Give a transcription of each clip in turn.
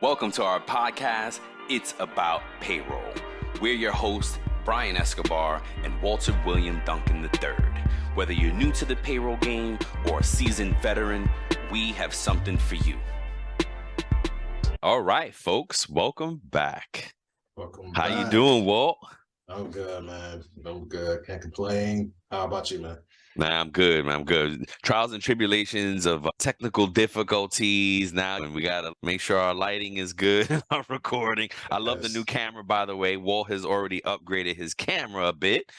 Welcome to our podcast, It's About Payroll. We're your hosts, Brian Escobar and Walter William Duncan III. Whether you're new to the payroll game or a seasoned veteran, we have something for you. All right, folks, welcome back. How you doing, Walt? I'm good, man. I'm good. Can't complain. How about you, man? Nah, I'm good, man. I'm good. Trials and tribulations of technical difficulties now, and we got to make sure our lighting is good, our recording. I love the new camera, by the way. Walt has already upgraded his camera a bit,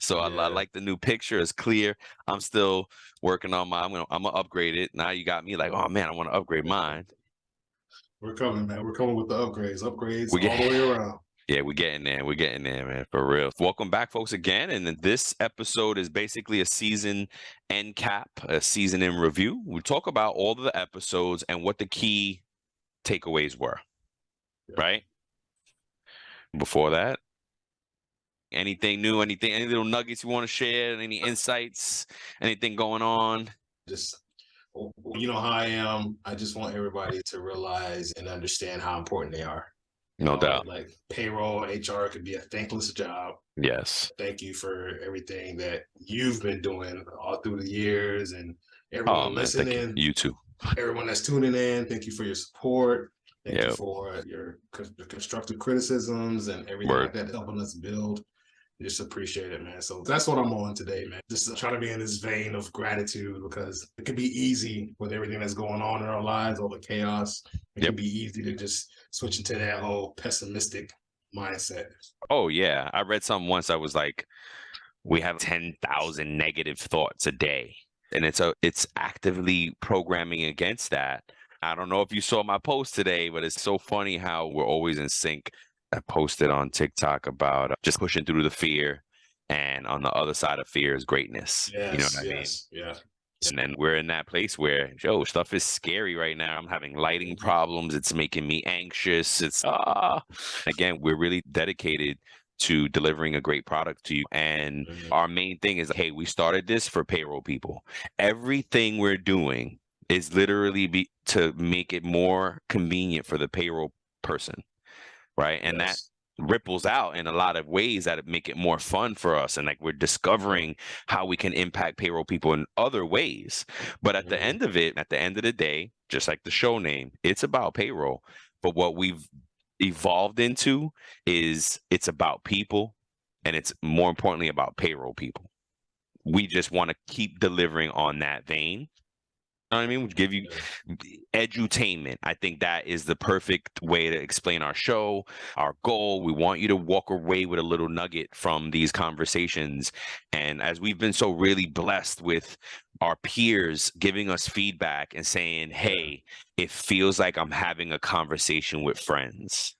so I like the new picture. It's clear. I'm still working on my. I'm gonna upgrade it. Now you got me like, oh man, I want to upgrade mine. We're coming, man. We're coming with the upgrades all the way around. Yeah, we're getting there. We're getting there, man, for real. Welcome back, folks, again. And this episode is basically a season end cap, a season in review. We talk about all of the episodes and what the key takeaways were, right? Before that, anything new, any little nuggets you want to share, any insights, anything going on? Just, you know how I am. I just want everybody to realize and understand how important they are. No doubt. Like payroll, HR could be a thankless job. Yes. Thank you for everything that you've been doing all through the years, and everyone listening. You too. Everyone that's tuning in, thank you for your support. Thank you for your constructive criticisms and everything like that, helping us build. Just appreciate it, man. So that's what I'm on today, man. Just trying to be in this vein of gratitude, because it can be easy with everything that's going on in our lives, all the chaos. It can be easy to just switch into that whole pessimistic mindset. Oh, yeah. I read something once. I was like, we have 10,000 negative thoughts a day, and it's actively programming against that. I don't know if you saw my post today, but it's so funny how we're always in sync. I posted on TikTok about just pushing through the fear, and on the other side of fear is greatness. Yes, you know what I mean? Yeah. And then we're in that place where, stuff is scary right now. I'm having lighting problems. It's making me anxious. Again, we're really dedicated to delivering a great product to you. And our main thing is, hey, we started this for payroll people. Everything we're doing is literally to make it more convenient for the payroll person. Right. And that ripples out in a lot of ways that make it more fun for us. And like, we're discovering how we can impact payroll people in other ways. But at the end of the day, just like the show name, it's about payroll. But what we've evolved into is it's about people, and it's more importantly about payroll people. We just want to keep delivering on that vein. You know what I mean? We give you edutainment. I think that is the perfect way to explain our show, our goal. We want you to walk away with a little nugget from these conversations. And as we've been so really blessed with our peers giving us feedback and saying, hey, it feels like I'm having a conversation with friends.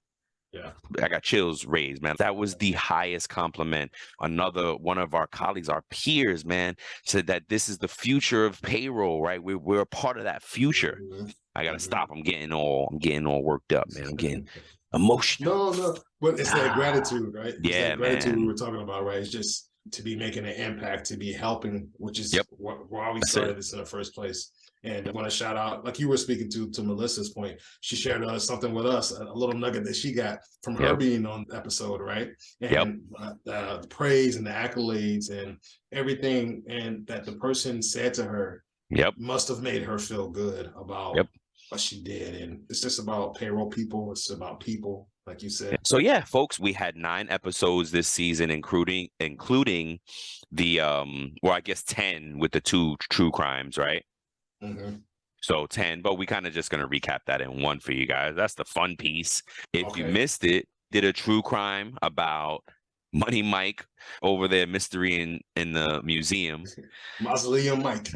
Yeah, I got chills raised, man. That was the highest compliment. Another one of our colleagues, our peers, man, said that this is the future of payroll, right? We're a part of that future. I gotta stop. I'm getting all worked up, man. I'm getting emotional. No, but it's that gratitude, right? It's that gratitude we were talking about, right? It's just to be making an impact, to be helping, which is why we started this in the first place. And I want to shout out, like you were speaking to Melissa's point, she shared something with us, a little nugget that she got from her being on the episode, right? And the praise and the accolades and everything, and that the person said to her must have made her feel good about what she did. And it's just about payroll people. It's about people, like you said. So folks, we had 9 episodes this season, including the I guess 10 with the 2 true crimes, right? So 10, but we kind of just going to recap that in one for you guys. That's the fun piece. If you missed it, did a true crime about Money Mike over there, mystery in the museum. Mausoleum Mike.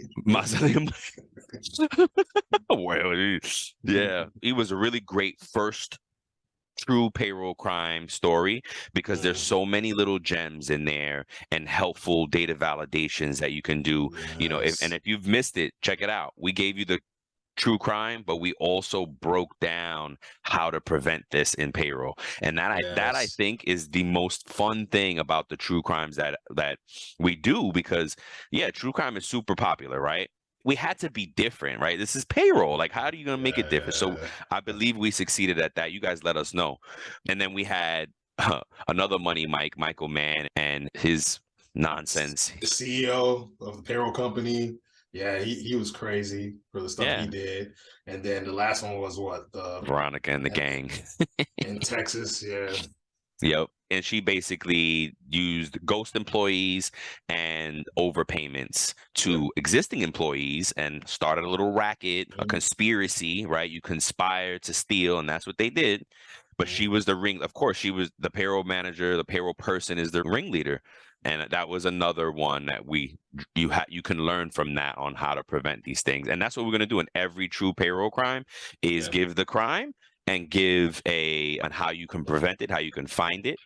Well, yeah, he was a really great first true payroll crime story, because there's so many little gems in there and helpful data validations that you can do. If you've missed it, check it out. We gave you the true crime, but we also broke down how to prevent this in payroll. And that I think is the most fun thing about the true crimes that we do, because true crime is super popular, right? we had to be different, right? This is payroll. Like, how are you going to make it different? So I believe we succeeded at that. You guys let us know. And then we had another money Michael Mann, and his nonsense. The CEO of the payroll company. Yeah, he was crazy for the stuff he did. And then the last one was what? The Veronica and the gang. In Texas, yeah. Yep. And she basically used ghost employees and overpayments to existing employees and started a little racket, a conspiracy, right? You conspire to steal, and that's what they did. But she was the ring. Of course, she was the payroll manager. The payroll person is the ringleader. And that was another one that you can learn from that on how to prevent these things. And that's what we're going to do in every true payroll crime is give the crime and give on how you can prevent it, how you can find it.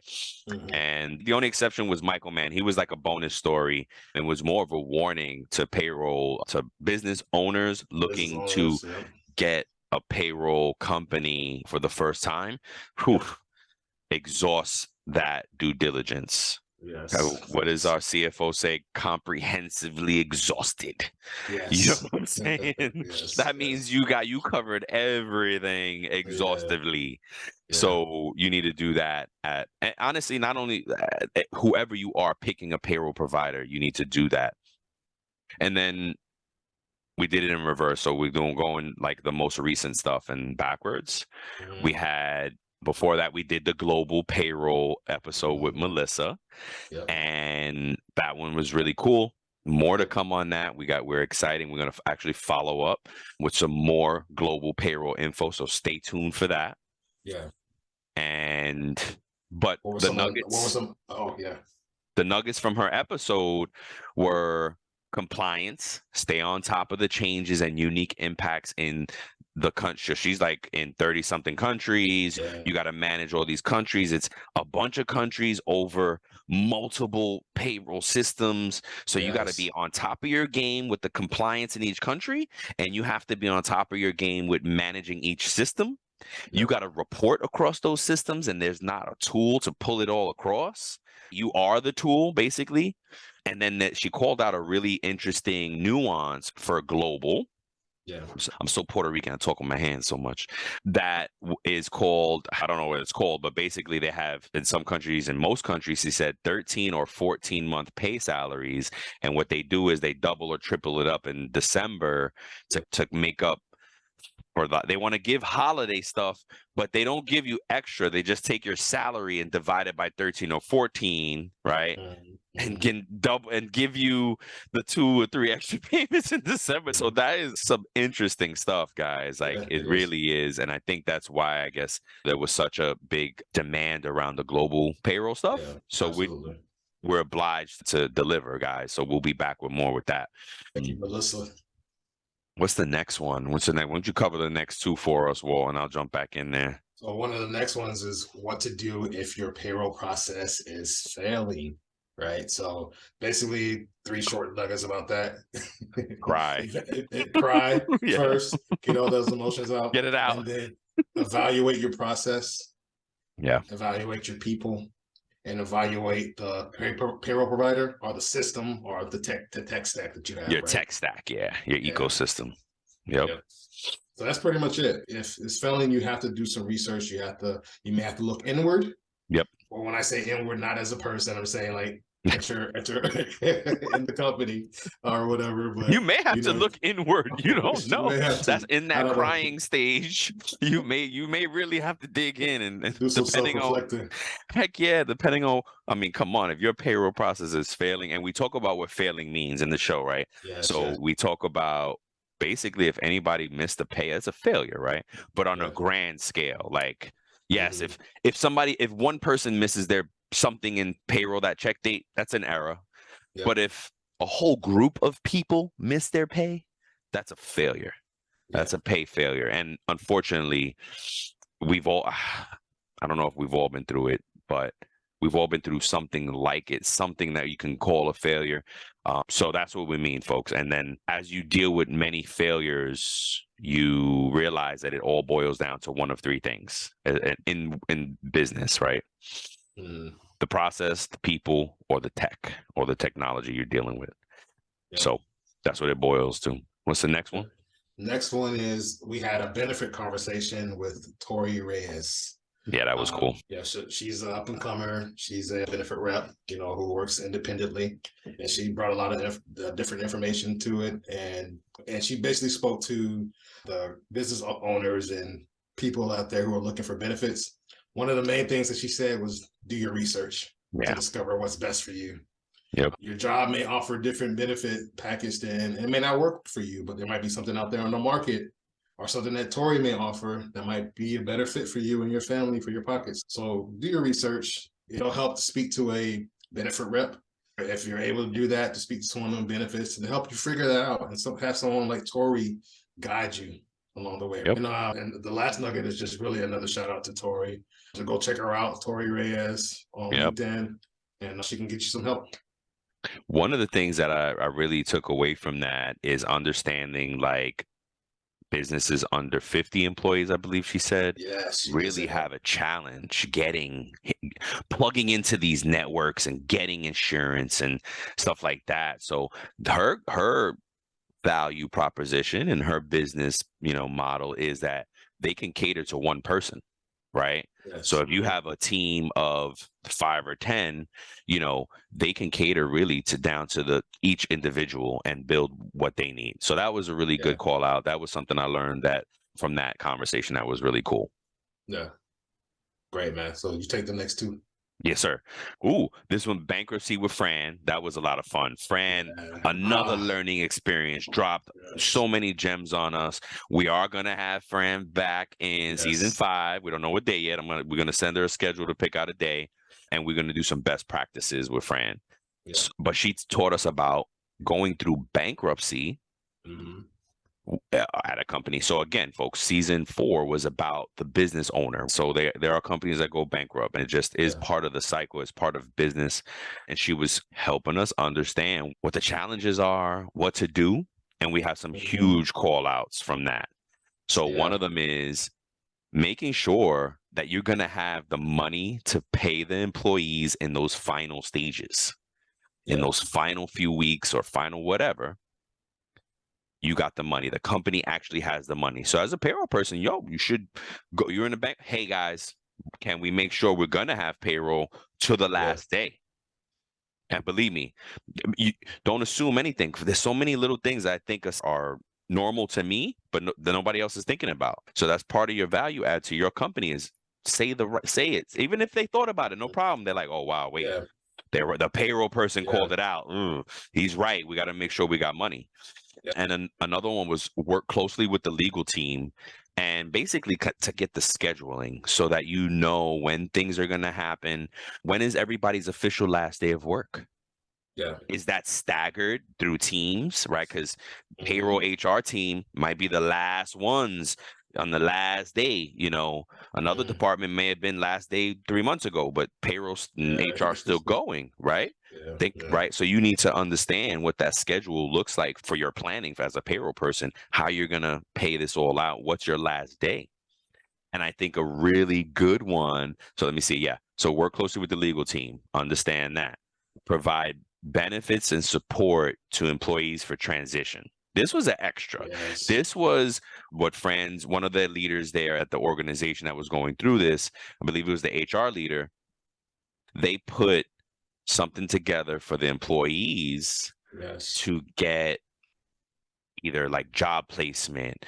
And the only exception was Michael Mann. He was like a bonus story and was more of a warning to payroll, to business owners looking to get a payroll company for the first time. Exhaust that due diligence. Yes. What does our CFO say? Comprehensively exhausted. Yes. You know what I'm saying? That means you covered everything exhaustively. So you need to do that and honestly, not only whoever you are picking a payroll provider, you need to do that. And then we did it in reverse. So we're going like the most recent stuff and backwards. We had before that, we did the global payroll episode with Melissa, and that one was really cool. More to come on that. We're exciting. We're going to actually follow up with some more global payroll info. So stay tuned for that. Yeah. But the nuggets. The nuggets from her episode were compliance, stay on top of the changes and unique impacts in the country. She's like in 30 something countries. You got to manage all these countries. It's a bunch of countries over multiple payroll systems. So you got to be on top of your game with the compliance in each country, and you have to be on top of your game with managing each system. You got to report across those systems, and there's not a tool to pull it all across. You are the tool, basically. And then she called out a really interesting nuance for global. I'm so Puerto Rican, I talk with my hands so much. That is called, I don't know what it's called, but basically they have in some countries, in most countries, he said 13 or 14-month pay salaries. And what they do is they double or triple it up in December to make up for that. They want to give holiday stuff, but they don't give you extra. They just take your salary and divide it by 13 or 14, right? And can double and give you the 2 or 3 extra payments in December. So that is some interesting stuff, guys. Like it really is. And I think that's why I guess there was such a big demand around the global payroll stuff. So we're obliged to deliver, guys. So we'll be back with more with that. Thank you, Melissa. What's the next one? What's the next? Why don't you cover the next 2 for us, Wall, and I'll jump back in there. So one of the next ones is what to do if your payroll process is failing, right? So basically 3 short nuggets about that. Cry. Cry first, get all those emotions out. Get it out. And then evaluate your process. Yeah. Evaluate your people. And evaluate the payroll provider or the system or the tech stack that you have. Your tech stack, your ecosystem. Yep. So that's pretty much it. If it's failing, you have to do some research. You may have to look inward. Yep. Or when I say inward, not as a person, I'm saying like enter in the company or whatever. But you may have to look inward. You don't know. That's in that crying stage. You may really have to dig in and do some self-reflecting. Depending on. I mean, come on. If your payroll process is failing, and we talk about what failing means in the show, right? We talk about basically if anybody missed a pay, it's a failure, right? But on a grand scale, like yes, if one person misses their something in payroll, that check date, that's an error. But if a whole group of people miss their pay, that's a failure. That's a pay failure. And unfortunately, I don't know if we've all been through it, but we've all been through something like it, something that you can call a failure. So that's what we mean, folks. And then as you deal with many failures, you realize that it all boils down to one of 3 things in business, right? The process, the people, or the tech, or the technology you're dealing with. So that's what it boils to. What's the next one? Next one is we had a benefit conversation with Tori Reyes. Yeah, that was cool. Yeah, she's an up and comer. She's a benefit rep, who works independently, and she brought a lot of different information to it, and she basically spoke to the business owners and people out there who are looking for benefits. One of the main things that she said was do your research to discover what's best for you. Yep. Your job may offer different benefit package, and it may not work for you, but there might be something out there on the market or something that Tori may offer that might be a better fit for you and your family, for your pockets. So do your research. It'll help to speak to a benefit rep. If you're able to do that, to speak to someone on benefits and help you figure that out, and so have someone like Tori guide you along the way. Yep. And the last nugget is just really another shout out to Tori. So go check her out, Tori Reyes on LinkedIn, and she can get you some help. One of the things that I really took away from that is understanding, like, businesses under 50 employees, I believe she said, really have a challenge plugging into these networks and getting insurance and stuff like that. So her value proposition and her business, model is that they can cater to one person, right? Yes. So if you have a team of 5 or 10, they can cater really down to each individual and build what they need. So that was a really good call out. That was something I learned from that conversation. That was really cool. Yeah. Great, man. So you take the next two. Yes, sir. Ooh, this one, bankruptcy with Fran. That was a lot of fun. Fran, another learning experience, dropped so many gems on us. We are gonna have Fran back in season 5. We don't know what day yet. We're gonna send her a schedule to pick out a day, and we're gonna do some best practices with Fran. Yeah. But she taught us about going through bankruptcy. At a company. So again, folks, season 4 was about the business owner. So there are companies that go bankrupt, and it just is part of the cycle. It's part of business. And she was helping us understand what the challenges are, what to do. And we have some huge call outs from that. So one of them is making sure that you're going to have the money to pay the employees in those final stages, in those final few weeks or final whatever. You got the money. The company actually has the money. So as a payroll person, you should go. You're in the bank. Hey, guys, can we make sure we're going to have payroll to the last day? And believe me, you don't assume anything. There's so many little things I think are normal to me, but that nobody else is thinking about. So that's part of your value add to your company is say it. Even if they thought about it, no problem. They're like, oh, wow, wait. The payroll person called it out. He's right. We got to make sure we got money. And then another one was work closely with the legal team and basically to get the scheduling so that when things are going to happen. When is everybody's official last day of work? Is that staggered through teams, right? Because payroll HR team might be the last ones on the last day. Another department may have been last day 3 months ago, but payroll and HR still going, right? Right. So you need to understand what that schedule looks like for your planning as a payroll person, how you're going to pay this all out. What's your last day? And I think a really good one. So let me see. Yeah. So work closely with the legal team. Understand that. Provide benefits and support to employees for transition. This was an extra. This was what one of the leaders there at the organization that was going through this, I believe it was the HR leader, they put something together for the employees to get either like job placement,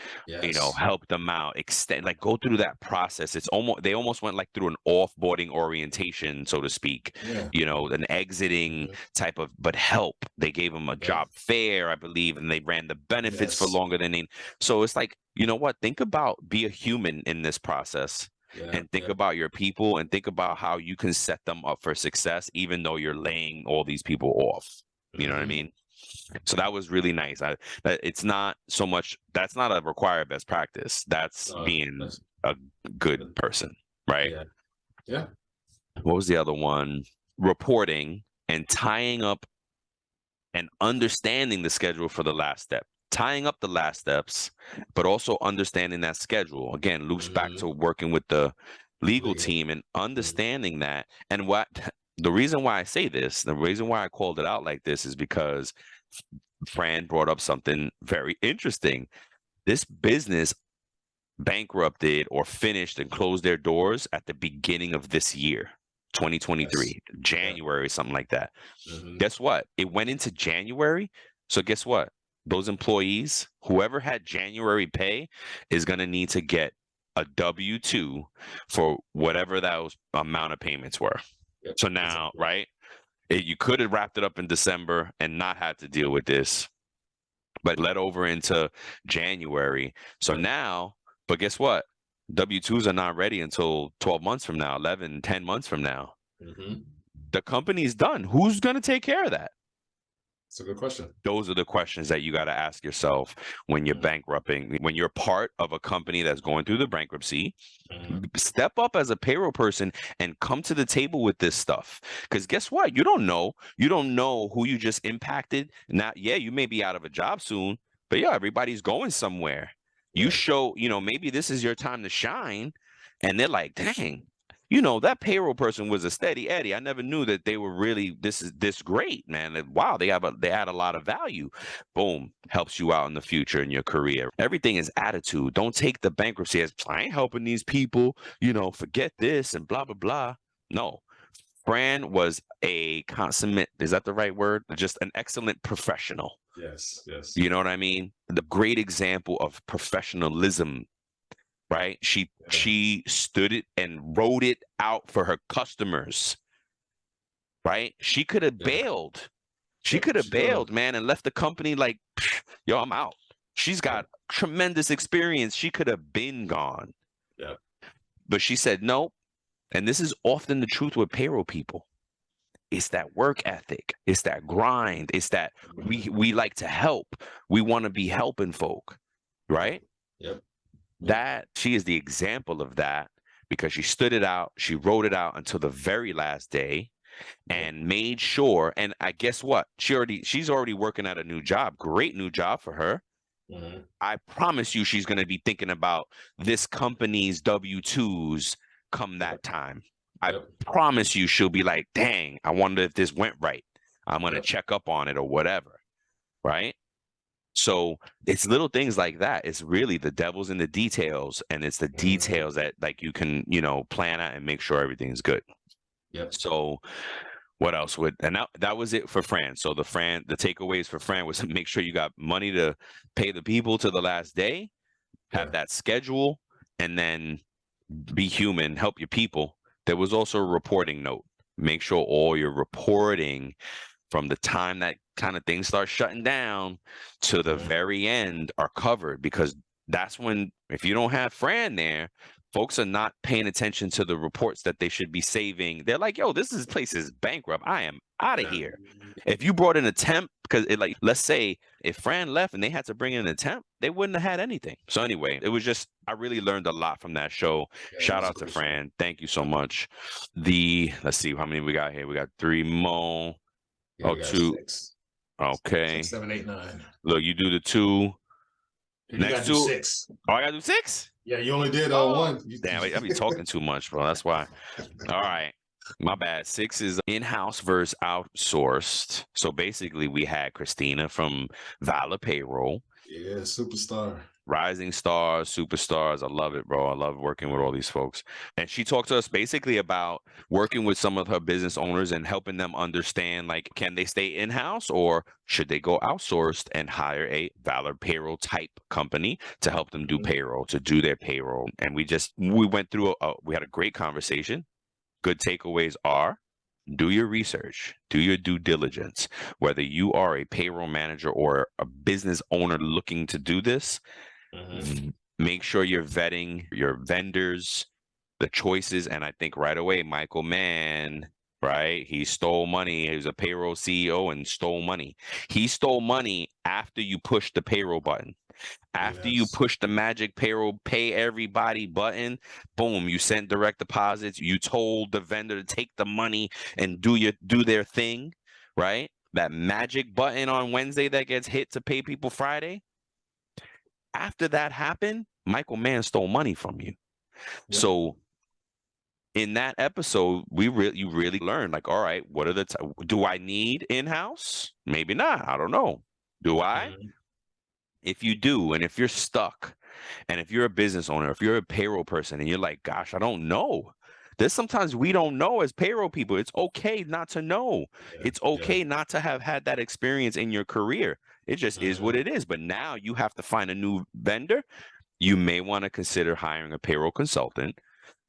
help them out, extend, like go through that process. They almost went like through an offboarding orientation, so to speak, an exiting type of, but help. They gave them a job fair, I believe, and they ran the benefits for longer than they. So it's like, be a human in this process. And think about your people and think about how you can set them up for success, even though you're laying all these people off. You know what I mean? So that was really nice. It's not so much, that's not a required best practice. That's being a good person, right? Yeah. What was the other one? Reporting and tying up and understanding the schedule for the last step. Tying up the last steps, but also understanding that schedule. Again, loops back to working with the legal team and understanding that. And the reason why I say this, the reason why I called it out like this is because Fran brought up something very interesting. This business bankrupted or finished and closed their doors at the beginning of this year, 2023, Yes. January, something like that. Mm-hmm. Guess what? It went into January. So guess what? Those employees, whoever had January pay, is going to need to get a W-2 for whatever those amount of payments were. Yep. So now, right? You could have wrapped it up in December and not had to deal with this, but led over into January. So now, but guess what? W-2s are not ready until 12 months from now, 11, 10 months from now. Mm-hmm. The company's done. Who's going to take care of that? It's a good question. Those are the questions that you got to ask yourself when you're bankrupting, when you're part of a company that's going through the bankruptcy. Step up as a payroll person and come to the table with this stuff. Because guess what? You don't know who you just impacted. Now, yeah, you may be out of a job soon, but yeah, everybody's going somewhere. You show, maybe this is your time to shine. And they're like, dang, that payroll person was a steady Eddie. I never knew that they were really this great, man. Wow, they add a lot of value. Boom, helps you out in the future in your career. Everything is attitude. Don't take the bankruptcy as I ain't helping these people. Forget this and blah blah blah. No, Fran was a consummate. Is that the right word? Just an excellent professional. Yes, yes. You know what I mean? The great example of professionalism. Right? She stood it and wrote it out for her customers. Right? She could have bailed. She could have bailed, man, and left the company like, yo, I'm out. She's got tremendous experience. She could have been gone. Yeah. But she said no. And this is often the truth with payroll people. It's that work ethic. It's that grind. It's that we like to help. We want to be helping folk. Right? Yep. That she is the example of that because she stood it out. She wrote it out until the very last day and made sure. And I guess what? She's already working at a new job. Great new job for her. Mm-hmm. I promise you she's going to be thinking about this company's W-2s come that time. I promise you she'll be like, dang, I wonder if this went right. I'm going to check up on it or whatever. Right? So it's little things like that. It's really the devil's in the details, and it's the details that like you can, plan out and make sure everything's good. Yep. So what else and that was it for Fran. So the takeaways for Fran was to make sure you got money to pay the people to the last day, have that schedule, and then be human, help your people. There was also a reporting note. Make sure all your reporting from the time that kind of things start shutting down to the very end are covered, because that's when, if you don't have Fran there, folks are not paying attention to the reports that they should be saving. They're like, yo, this place is bankrupt. I am out of here. If you brought in a temp, because let's say if Fran left and they had to bring in a temp, they wouldn't have had anything. So anyway, it was just, I really learned a lot from that show. Shout out to Fran. Thank you so much. Let's see how many we got here. We got 3 more. Yeah, 2. 6. Okay. 6, 7, 8, 9. Look, you do the 2. You next 2. 6. Oh, I gotta do 6? Yeah, you only did 1. Damn, I be talking too much, bro. That's why. All right. My bad. 6 is in-house versus outsourced. So basically, we had Christina from Valor Payroll. Yeah, superstar. Rising stars, superstars. I love it, bro. I love working with all these folks. And she talked to us basically about working with some of her business owners and helping them understand, like, can they stay in-house or should they go outsourced and hire a Valor Payroll type company to help them do payroll, to do their payroll. And we went through, we had a great conversation. Good takeaways are: do your research, do your due diligence. Whether you are a payroll manager or a business owner looking to do this, make sure you're vetting your vendors, the choices. And I think right away, Michael Mann, right? He stole money. He was a payroll CEO and stole money. He stole money after you pushed the payroll button. After you push the magic payroll, pay everybody button, boom, you sent direct deposits. You told the vendor to take the money and do their thing, right? That magic button on Wednesday that gets hit to pay people Friday. After that happened, Michael Mann stole money from you. Yep. So in that episode, you really learned, like, all right, what are do I need in-house? Maybe not. I don't know. Do I? Mhm. If you do, and if you're stuck, and if you're a business owner, if you're a payroll person and you're like, gosh, I don't know. There's sometimes we don't know as payroll people. It's okay not to know. Yeah. It's Yeah. okay not to have had that experience in your career. It just is what Mhm. it is. But now you have to find a new vendor. You may want to consider hiring a payroll consultant,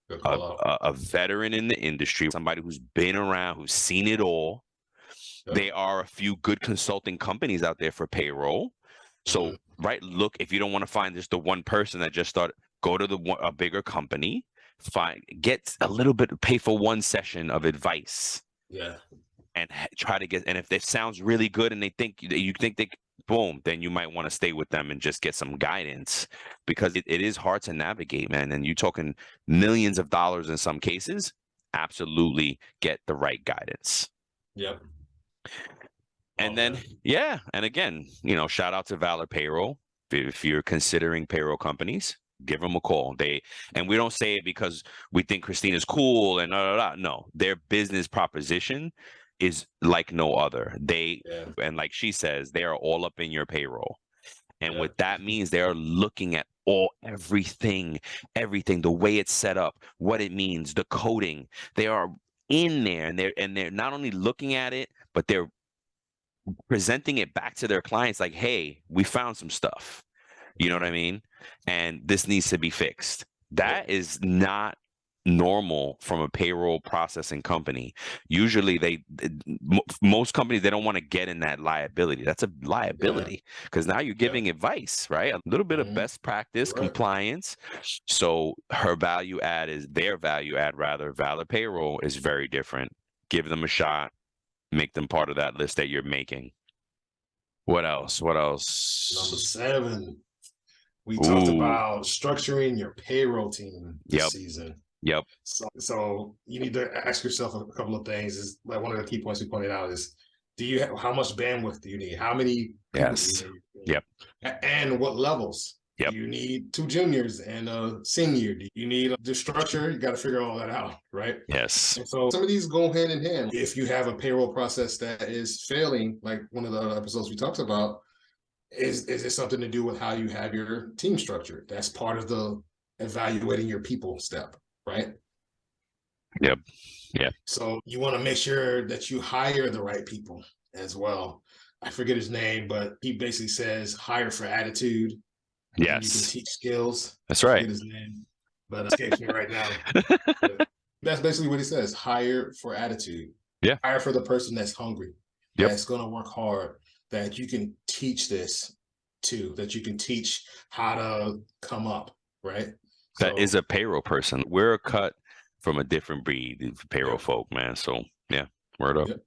Good a, call out. a veteran in the industry, somebody who's been around, who's seen it all. Yep. There are a few good consulting companies out there for payroll. So, Mhm. right, look, if you don't want to find just the one person that just started, go to a bigger company, get a little bit, pay for one session of advice, Yeah. and try to get. And if it sounds really good, and they think you think they, boom, then you might want to stay with them and just get some guidance, because it is hard to navigate, man. And you're talking millions of dollars in some cases. Absolutely, get the right guidance. Yep. And Okay. then, yeah, and again, shout out to Valor Payroll. If you're considering payroll companies, give them a call. And we don't say it because we think Christina's cool and no, their business proposition is like no other. Yeah. And like she says, they are all up in your payroll. And Yeah. what that means, they are looking at everything, the way it's set up, what it means, the coding. They are in there, and they're not only looking at it, but they're presenting it back to their clients like, hey, we found some stuff. You know what I mean? And this needs to be fixed. That Yep. is not normal from a payroll processing company. Usually most companies, they don't want to get in that liability. That's a Yeah. liability, because now you're Yeah. giving advice, right? A little bit of Mhm. best practice, Right. compliance. So their value add rather. Valor Payroll is very different. Give them a shot. Make them part of that list that you're making. What else? What Number else? 7, we talked Ooh, about structuring your payroll team this yep, season. yep, So you need to ask yourself a couple of things. Is like one of the key points we pointed out is, how much bandwidth do you need? How many people do you yes, need? yep, And what levels? Do yep, you need 2 juniors and a senior? Do you need the structure? You got to figure all that out, right? yes, And so some of these go hand in hand. If you have a payroll process that is failing, like one of the other episodes we talked about, is it something to do with how you have your team structured? That's part of the evaluating your people step, right? yep, yep, So you want to make sure that you hire the right people as well. I forget his name, but he basically says hire for attitude and you can yes. teach skills. That's I right. forget his name, but it escapes me right now. But that's basically what he says: hire for attitude, Yeah, hire for the person that's hungry, yep. that's going to work hard, that you can teach this to, that you can teach how to come up, right? That is So, a payroll person. We're cut from a different breed, payroll yep, folk, man. So yeah, word up. yep.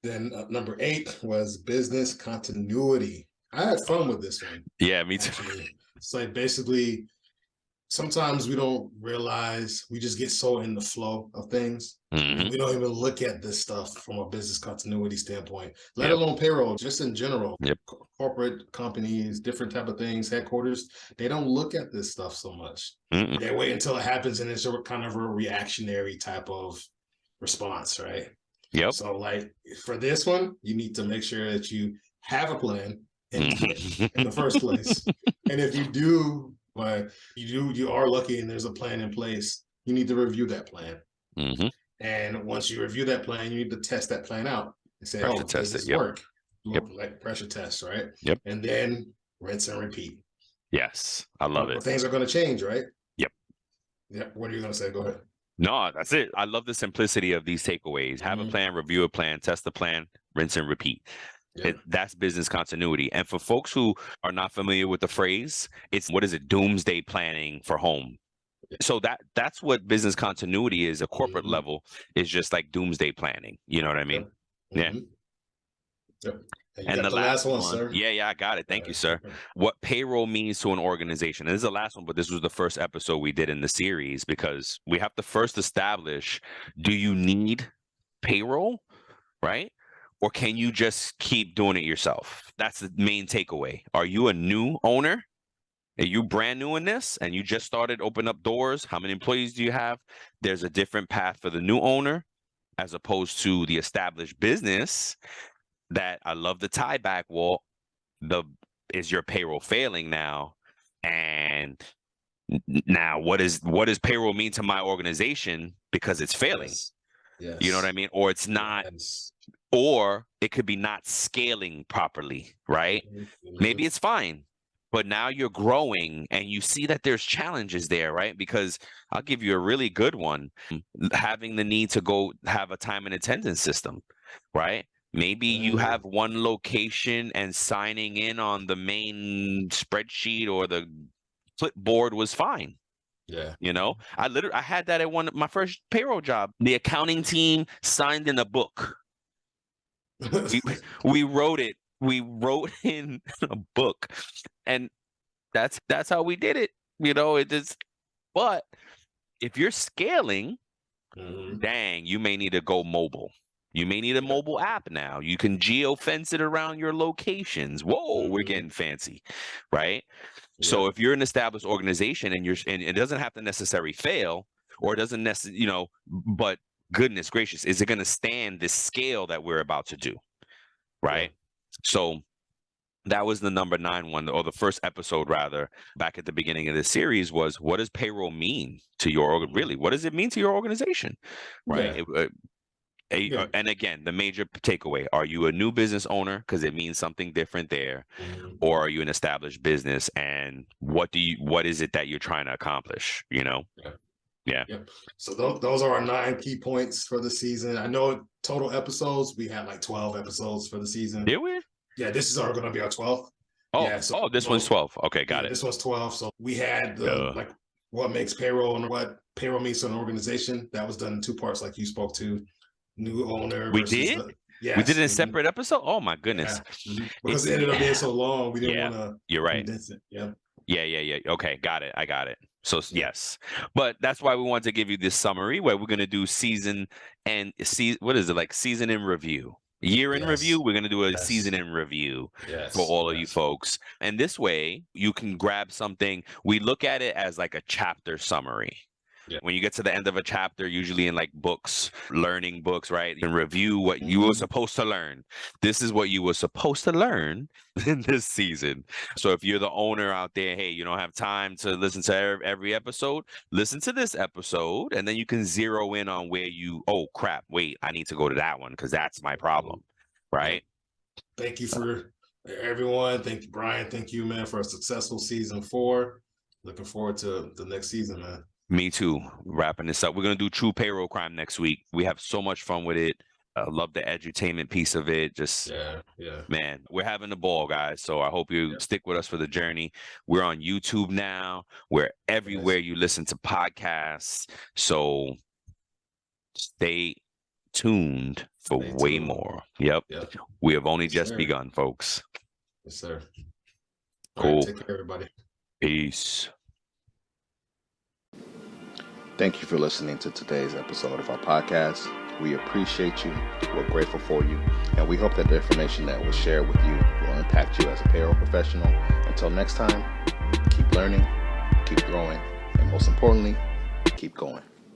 Then number 8 was business continuity. I had fun with this one, Yeah, me too. actually. So basically, sometimes we don't realize, we just get so in the flow of things and Hmm. we don't even look at this stuff from a business continuity standpoint, let Yep, alone payroll, just in general. yep. Corporate companies, different type of things, headquarters, they don't look at this stuff so much. Mm-mm. They wait until it happens and it's a kind of a reactionary type of response, right? Yep. So like for this one, you need to make sure that you have a plan in the Hmm. first place. And if you do, but you are lucky and there's a plan in place, you need to review that plan. Hmm. And once you review that plan, you need to test that plan out and say, Pressure oh, does test it. this Yep, work? yep, Like pressure test, right? yep. And then rinse and repeat. Yes, I love it. But things are going to change, right? Yep. Yeah. What are you going to say? Go ahead. No, that's it. I love the simplicity of these takeaways. Have a Mm-hmm. plan, review a plan, test the plan, rinse and repeat. Yeah. That's business continuity. And for folks who are not familiar with the phrase, it's what is it? Doomsday planning for home. So that's what business continuity is. A corporate Mm-hmm. level is just like doomsday planning. You know what I Yep. mean? Yeah. Mm-hmm. Yep. And you And got the the last last one, one, sir. yeah, I got it. All Thank you, right. sir. What payroll means to an organization. And this is the last one, but this was the first episode we did in the series, because we have to first establish, do you need payroll, right? Or can you just keep doing it yourself? That's the main takeaway. Are you a new owner? Are you brand new in this and you just started open up doors? How many employees do you have? There's a different path for the new owner as opposed to the established business. That I love the tie back wall. is your payroll failing now? And now what does payroll mean to my organization because it's failing? Yes. You know what I mean? Or it's not, or it could be not scaling properly, right? Maybe it's fine, but now you're growing and you see that there's challenges there, right? Because I'll give you a really good one, having the need to go have a time and attendance system, right? Maybe you have one location and signing in on the main spreadsheet or the clipboard was fine. Yeah. You know, I had that at my first payroll job. The accounting team signed in a book. we wrote it. We wrote in a book, and that's how we did it. You know, it is. But if you're scaling, dang, you may need to go mobile. You may need a mobile app now. You can geo-fence it around your locations. Whoa, we're getting fancy, right? So if you're an established organization and it doesn't have to necessarily fail, or it doesn't necessarily, but goodness gracious, is it going to stand this scale that we're about to do, right? So that was the number 9 one, or the first episode rather, back at the beginning of this series was, what does payroll mean to your really? What does it mean to your organization, right? And again, the major takeaway: are you a new business owner? Because it means something different there, or are you an established business? And what is it that you're trying to accomplish? You know? Yeah. So those are our 9 key points for the season. I know total episodes, we had like 12 episodes for the season. Did we? Yeah, this is going to be our 12th. Oh, this one's 12. Okay, got it. This one's 12. So we had like what makes payroll and what payroll means to an organization. That was done in 2 parts, like you spoke to. New owner. We did? We did it in a separate episode? Oh my goodness. Yeah. Because it ended up being so long, we didn't want to You're right. condense it. Yeah. Okay, got it. I got it. So yes. But that's why we want to give you this summary where we're going to do season in review. Year in review, we're going to do a season in review for all of you folks. And this way you can grab something. We look at it as like a chapter summary. When you get to the end of a chapter, usually in like books, learning books, right? You can review what you were supposed to learn. This is what you were supposed to learn in this season. So if you're the owner out there, hey, you don't have time to listen to every episode, listen to this episode, and then you can zero in on where oh crap, wait, I need to go to that one because that's my problem, right? Thank you for everyone. Thank you, Brian. Thank you, man, for a successful season 4. Looking forward to the next season, man. Me too. Wrapping this up. We're going to do True Payroll Crime next week. We have so much fun with it. I love the edutainment piece of it. Just, man, we're having a ball, guys. So I hope you stick with us for the journey. We're on YouTube now. We're everywhere you listen to podcasts. So stay tuned for way more. Yep. We have only just begun, folks. Yes, sir. Cool. Right, take care, everybody. Peace. Thank you for listening to today's episode of our podcast. We appreciate you. We're grateful for you. And we hope that the information that was shared with you will impact you as a payroll professional. Until next time, keep learning, keep growing, and most importantly, keep going.